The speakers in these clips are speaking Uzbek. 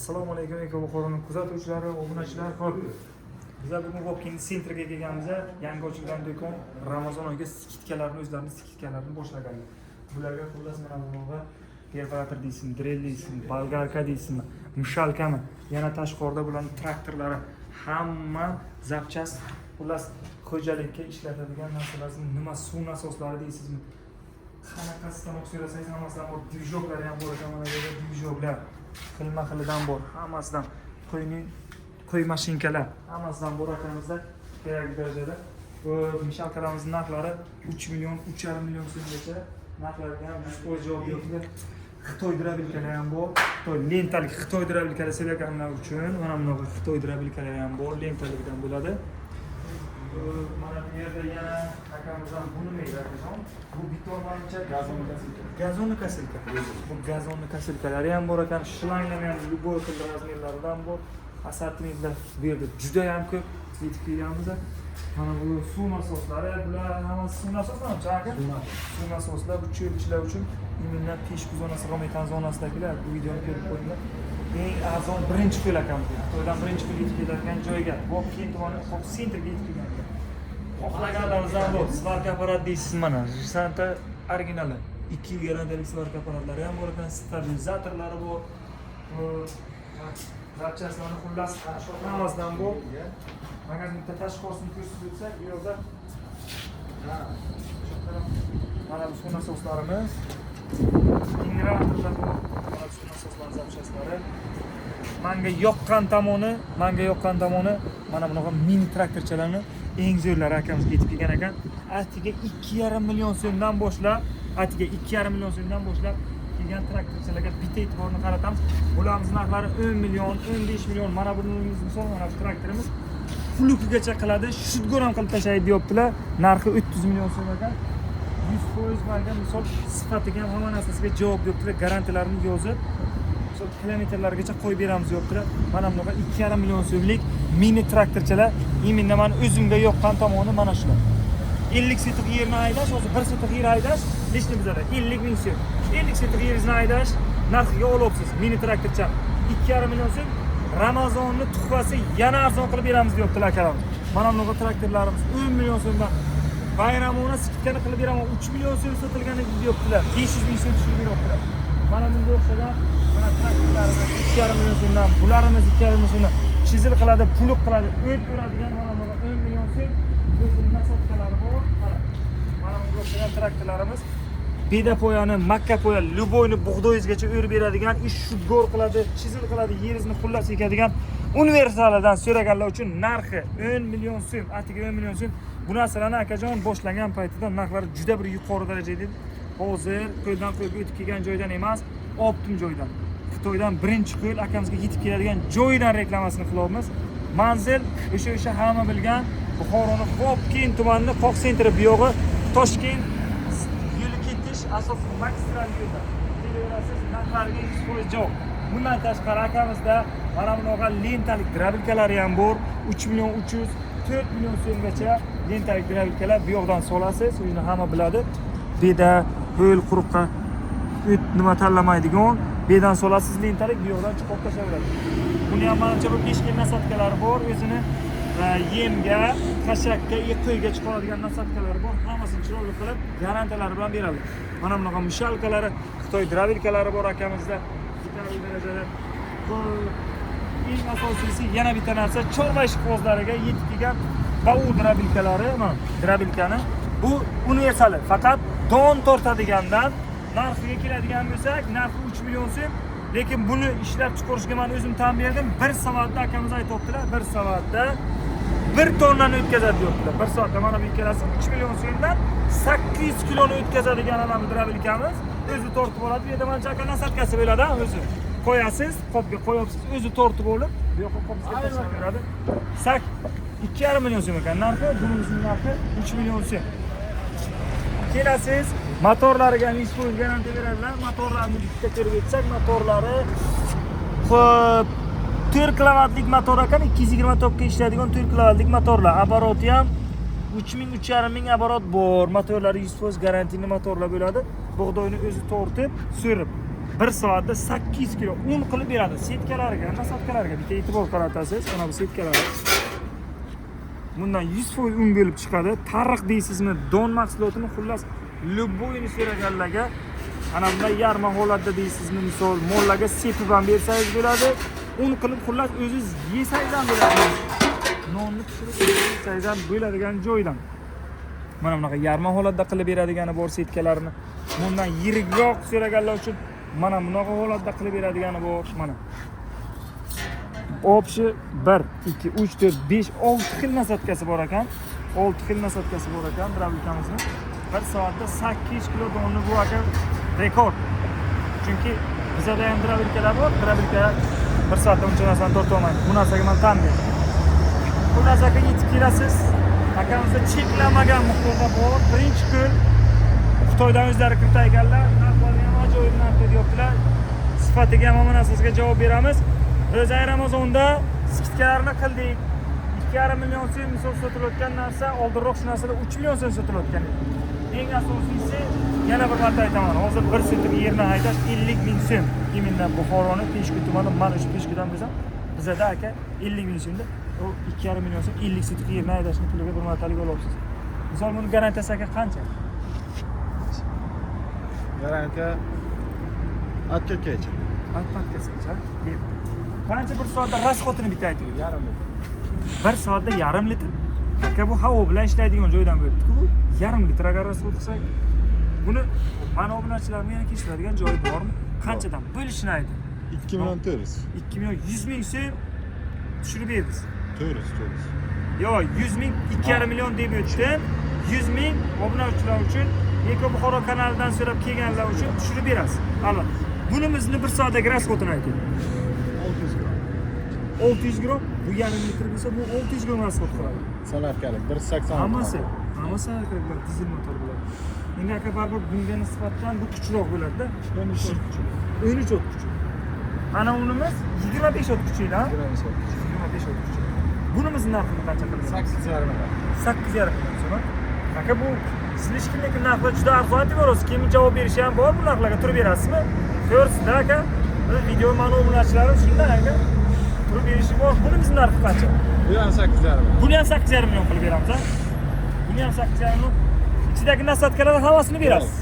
Assalomu alaykum Buxoroning kuzatuvchilari, obunachilar. Xo'p. Bizlar bugun Vobkent sentrga kelganmiz. Yangi ochilgan do'kon Ramazon oyiga skidkalarni o'zlarining skidkalarini boshlagan. Bularga xullas mana bunga perforator deysin, drill deysin, bolgarka deysin, mushalkami, yana tashqorida bularning traktorlari hamma zapchast xullas xo'jalikka ishlatadigan narsalar, nima suv nasoslari deysizmi? Qanaqasidan so'rasangiz hammasidan bor, dvijoklar ham bor ekan, mana bu yerda dvijoklar xilma-xilidan bor, hammasidan qo'y mashinkalar hammasidan bor ekanimizda kerakli darajada. Bu mishalkalarimiz narxlari 3 million, 3,5 million so'mgacha narxlarga ham 100% javob beradi. Xitoy drabilkalari ham bor. Xitoy lentalik Xitoy drabilkalari sevganlar uchun mana bunaqa Xitoy drabilkalari ham bor, lentalikdan bo'ladi. Mana bu yerda yana akamizdan buni meyrajon. Bu bitormancha gazonni kasilka. Bu gazonni kasilkalari ham bor ekan, shlanglar ham любой xil razmerlaridan bor. Assortimentlar bu yerda juda ham ko'p yetib kelganmiz. Mana bu suv nasoslari, bular hammasi suv nasoslari aka? Suv nasoslar bu cho'lchilar uchun imminent peshku zonasi, rometan zonasidagilar bu videoni ko'rib qo'yinglar. Eng arzon birinchi qo'l ekan bu. Xitoydan birinchi qo'l yetib keladigan joyga, Vobkent tumani Qoq sentrga yetib kelgan. Xohlaganlaringizdan bor, svarka apparat deysiz mana. Santa originali 2 yil garantiyali svarka apparatlari ham bor ekan, stabilizatorlari bor. Zapchastlarni xullas hammasidan bor. Agar bitta tashqorisini ko'rsatib o'tsak, bu yerda mana bu suv nasoslarimiz, generatorlar bor. Mana suv nasoslari zapchastlari. Menga yoqqan tomoni mana bunaqa mini traktorchalarni eng zo'rlari akamizga yetib kelgan ekan. Atiga 2,5 million so'mdan boshlab, kelgan traktorchalarga bitta e'tiborni qaratamiz. Bularimiz narxlari 10 million, 15 million. Mana bunimiz misol mana bu traktorimiz flukigacha qiladi. Shudgor ham qilib tashlaydi deyaptilar. Narxi 300 million so'm ekan. 100% menga misol sifatiga ham hamma narsasiga javob deyaptilar. Garantiyalarini yozib, misol kilometrlargacha qo'yib beramiz deyaptilar. Mana bunaqa 2,5 million so'mlik mini traktorchalar. Iminda men o'zimga yoqqan tomoni mana shular. 50 sotik yerni haydash, o'zi 1 sotik yer haydash, lishni bizada 50 ming so'm. 50 sotik yeringizni haydash narxiga olibsiz. Mini traktorcha 2,5 million so'm. Ramazonni tuhfasi yana arzon qilib beramiz deyaptilar akalarimiz. Mana bunaqa traktorlarimiz 10 million so'mdan. Bayramona skidkani qilib beraman 3 million so'm sotilgani deyaptilar. 500 ming so'm tushirib beryaptilar. Mana bunga o'xshagan mana traktorlarimiz 2,5 million so'mdan, bularimiz 2,5 million so'mdan chizil qiladi, puluq qiladi, o't uradigan mana bunaqa 10 million so'm o'zining nasotkalari bor. Mana bunga o'xshagan traktorlarimiz bedapoyani, makkapoya, luboyni bug'doyizgacha o'rib beradigan, ish shudgor qiladi, chizil qiladi, yeringizni xullas ekadigan universalidan so'raganlar uchun narxi 10 million so'm, atiga 10 million so'm. Bu narsalarni akajon boshlagan paytida narxlari juda bir yuqori darajada edi. Hozir qo'ldan qo'lga o'tib kelgan joydan emas, optim joydan. Xitoydan birinchi qo'l akamizga yetib keladigan joydan reklamasini qilyapmiz. Manzil o'sha hamma bilgan Buxoroning Vobkent tumanining Qoq sentri buyog'i, Toshkent yo'li ketish asosiy magistral yo'lda. Kelayverasiz, narxlarga 100% javob. Bundan tashqari akamizda mana bunaqa lentalik drabilkalari ham bor. 3 million 300, 4 million so'mgacha lentalik drabilkalar bu yoqdan solasiz, o'zini hamma biladi. Beda, ho'l quruqqa o't nima tanlamaydigan, bedan solasiz lentalik bu yoqdan chiqib tashlaveradi. Buni ham menimcha bu peshka nasotkalari bor, o'zini yemga, qashakka, qo'yga chiqaradigan nasotkalari bor. Hammasini chiroyli qilib garantiyalari bilan beradi. Mana bunaqa mishalkalari, Xitoy drabilkalari bor akamizda. Yetarli darajada. Eng asosiysi yana bitta narsa, chorva ishqibozlariga yetib kelgan bau drabilkalari, mana drabilkani bu universali, faqat don tortadigandan narxiga keladigan bo'lsak, narxi 3 million so'm. Lekin buni ishlab chiqarishga men o'zim tan berdim. 1 soatda akamiz aytibdilar, 1 soatda 1 tonnani o'tkazadi deyaptilar. 1 soatda mana bu ikkalasi 3 million so'mdan 800 kiloni o'tkazadigan ana drabilkamiz o'zi tortib oladi. Bu yerda mana chaka nasatkasi bo'ladi, o'zi. Qo'yasiz, qopga qo'yapsiz, o'zi tortib olib, bu yoqqa qopga tashlab beradi. 2,5 million so'm ekan narxi, buningizning narxi 3 million so'm. Kelasiz, motorlariga 100% garantiya beradilar. Motorlarni bitta ko'rib o'tsak, motorlari xo'p 4 kilovatlik motor ekan, 220 tokka ishlaydigan 4 kilovatlik motorlar. Aboroti ham 3,5 ming aborot bor. Motorlari 100% garantiyali motorlar bo'ladi. Bug'doyni o'zi tortib, so'rib 1 soatda 800 kilo un qilib beradi. Setkalarga, nasotkalarga bitta e'tibor qaratasiz. Mana bu setkalar. Bundan 100% un bo'lib chiqadi. Tariq deysizmi, don mahsulotini xullas любойni so'raganlarga ana bunday yarma holatda deysizmi, misol mollarga sepib ham bersangiz bo'ladi. Un qilib xullas o'zingiz yesangiz ham bo'ladi. Nonni pishirib yesangiz ham bo'ladigan joydan. Mana bunaqa yarma holatda qilib beradigani bor setkalarni. Bundan yirikroq so'raganlar uchun mana bunaqa holatda qilib beradigani bor. Mana. Opshi 1, 2, 3, 4, 5, 6 xil nasotkasi bor ekan. 6 xil nasotkasi bor ekan drablikamizning. 1 soatda 800 kilo donni bu aka rekord. Chunki bizada ham drablikalar bor. Drablika 1 soatda uncha narsani torta olmaydi. Bu narsaga men tan beraman. Bu narsaga yetib kelasiz. Akamizda cheklanmagan miqdorda bor. Birinchi kun Xitoydan o'zlari kiritayotganlar, narxlari ham ajoyib narxda deyaptilar. Sifatiga ham mana asosga javob beramiz. Biz Ramazonda skidkalarni qildik. 2,5 million so'm misol sotilayotgan narsa oldinroq shu narsalar 3 million so'm sotilayotgan edi. Eng asosiysi yana bir marta aytaman. Hozir 1 sotik yerni haydash 50 ming so'm. Yemindan Buxoroni Peshku tumani, mana shu Peshkudan desam, bizada aka 50 ming so'mda o 2,5 million so'm 50 sotik yerni haydashni puliga bir martalik olasiz. Misol buni garantiyasi aka qancha? Garantiya atkacha. Atkacha. Qancha bir soatda rasxotini bitta ayting. Yarim litr. 1 soatda yarim litr. Aka bu havo bilan ishlaydigan joydan bo'libdi-ku bu. Yarim litr agar rasxot qilsak, buni mana obunachilarning yana kechiradigan joyi bormi? Qanchadan bo'lishini ayting. 2 million 400. 2 million 100 ming so'm tushirib berdik. 400. Yo, 100 ming 2,5 million deb o'tdim. 100 ming obunachilar uchun Eko Buxoro kanalidan so'rab kelganlar uchun tushirib berasiz. Albatta. Bunimizni 1 soatdagi rasxotini ayting. 600 gram. 600 gram, bu yarim litr bo'lsa bu 600 gram rasxot qiladi. Sanarkalik 180. Hammasi sanarkalik dizel motor bo'ladi. Endi aka baribir bunga nisbatan bu kuchroq bo'ladi-da. 13 ot kuchi. Mana unimiz 25 ot kuchida. 25 ot kuchi. Bunimizning narxini qancha qilamiz? 8,5 million. 8,5 million so'm. Aka bu sizlarga narxlar juda arzon deb kim javob berishi ham bor bu narxlarga turib berasizmi? To'g'risida aka. Biz video ma'lumotchilari shundan aka. Turib berishi bor. Bunimizning narxi qancha? Bu ham 8,5 million. Buni ham 8,5 million qilib beramiz, ha? Buni ham 8,5 million. Ichidagi nasotkalarni hammasini berasiz.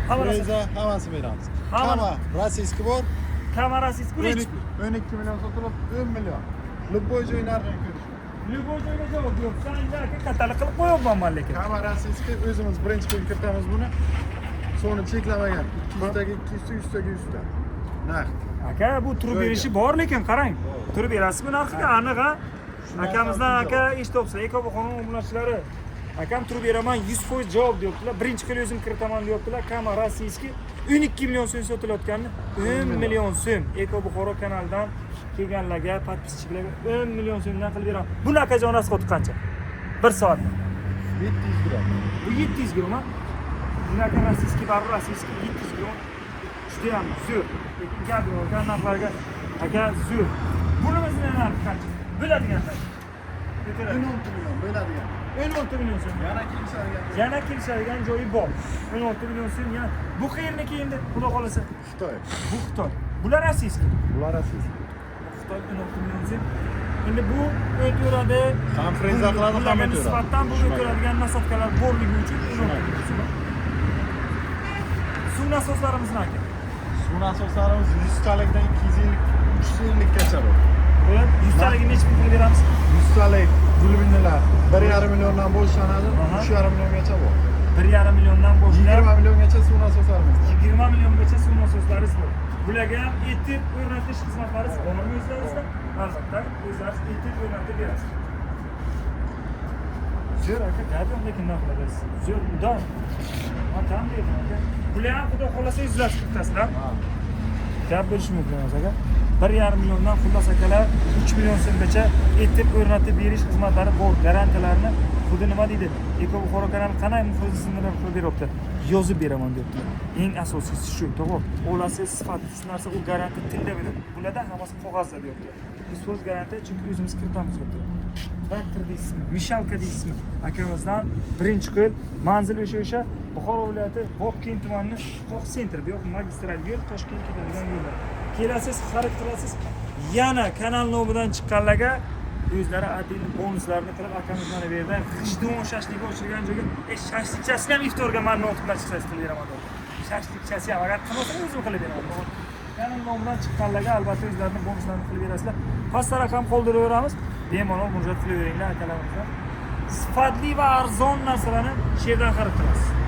Hammasini beramiz. Hamma rossiyskiy bor. Kamerasiz pul 12 million sotilib 10 million. Любой joy narxini ko'rish. Любой joyga javob yo'q. Saningda aka katalog qilib qo'yapman lekin. Hamma rossiyskiy o'zimiz birinchi kun kiritamiz buni. Soni cheklamagan. 200 taga 200, 100 taga 100 ta. Narx. Aka bu turib berishi bor lekin qarang. Turib berasizmi narxiga aniq ha? Akamizdan aka eshityapsiz. Eko Buxoro obunachilari. Akam turib beraman 100% javob deyaptilar. Birinchi kun o'zim kiritaman deyaptilar. Kamera rossiyskiy 12 million so'm sotilayotganini 10 million so'm Eko Buxoro kanalidan kelganlarga, podpischilarga 10 million so'mdan qilib beraman. Buni akajon rasxoti qancha? 1 soatda. 700 gram. Bu 700 gram ha? Buni aka rossiyskiy baribir rossiyskiy 700 gram. Juda ham zo'r. Lekin gap yo'q, narxlarga aka zo'r. Bunimizning narxi qancha? Biladiganlar. 16 million bo'ladigan. 16 million so'm. Yana kelishadigan joyi bor. 16 million so'm yana. Bu qayerniki endi, xudo xolasa? Xitoy. Bu Xitoy. Bular rossiyskiy. Bular rossiyskiy. Xitoy 16 million so'm. Endi bu o'tadi. Ham freza qiladi, ham o'tadi. Nisbatan bu o'tadigan nasotkalar borligi uchun 16 million so'm. Suv nasoslarimizni aka. Suv nasoslarimiz 100 talikdan 250 350 gacha bor. 100 taligini necha pul qilib beramiz? 100 talik gulbinlar 1,5 milliondan boshlanadi, 3,5 milliongacha bor. 1,5 milliondan boshlab 20 milliongacha suv nasoslarimiz. 20 milliongacha suv nasoslarimiz bor. Bularga ham etib o'rnatish xizmatlari bormi o'zlaringizda? Albatta, o'zlaringiz etib o'rnatib berasiz. Zo'r aka, gapim lekin narxlarsiz. Zo'r, udon. Atam deydi aka. Bular ham xudo xolasa yuzlashib chiqasizlar. Gap berish mumkin aka. 1,5 milliondan xullas akalar 3 million so'mgacha etib o'rnatib berish xizmatlari bor. Garantiyalarni xuddi nima deydi? Eko Buxoro kanali qanday muhojirlar qilib beryapti? Yozib beraman deyapti. Eng asosiysi shu, to'g'ri. Olasiz sifatsiz narsa u garantiya tilda beradi. Bularda hammasi qog'ozda deyapti. Biz so'z garantiya chunki o'zimiz kiritamiz deyapti. traktor deysizmi, mishalka deysizmi, akamizdan birinchi qo'l manzil o'sha Buxoro viloyati Bobkent tumani Qoq sentr, bu yoq magistral yo'l, Toshkentga ketadigan yo'llar. Kelasiz, xarid qilasiz. Yana kanal nomidan chiqqanlarga o'zlari atil bonuslarni qilib akamiz mana bu yerda g'ishtdon shashlikka o'chirgan joyga shashlikchasi ham iftorga meni o'qitib chiqasiz qilib beraman. Shashlikchasi ham agar qilmasa o'zim qilib beraman. Kanal nomidan chiqqanlarga albatta o'zlarini bonuslarini qilib berasizlar. Pastda raqam qoldiraveramiz. Bemalol murojaat qilaveringlar akalarimizdan. Sifatli va arzon narsalarni shu yerdan xarid qilasiz.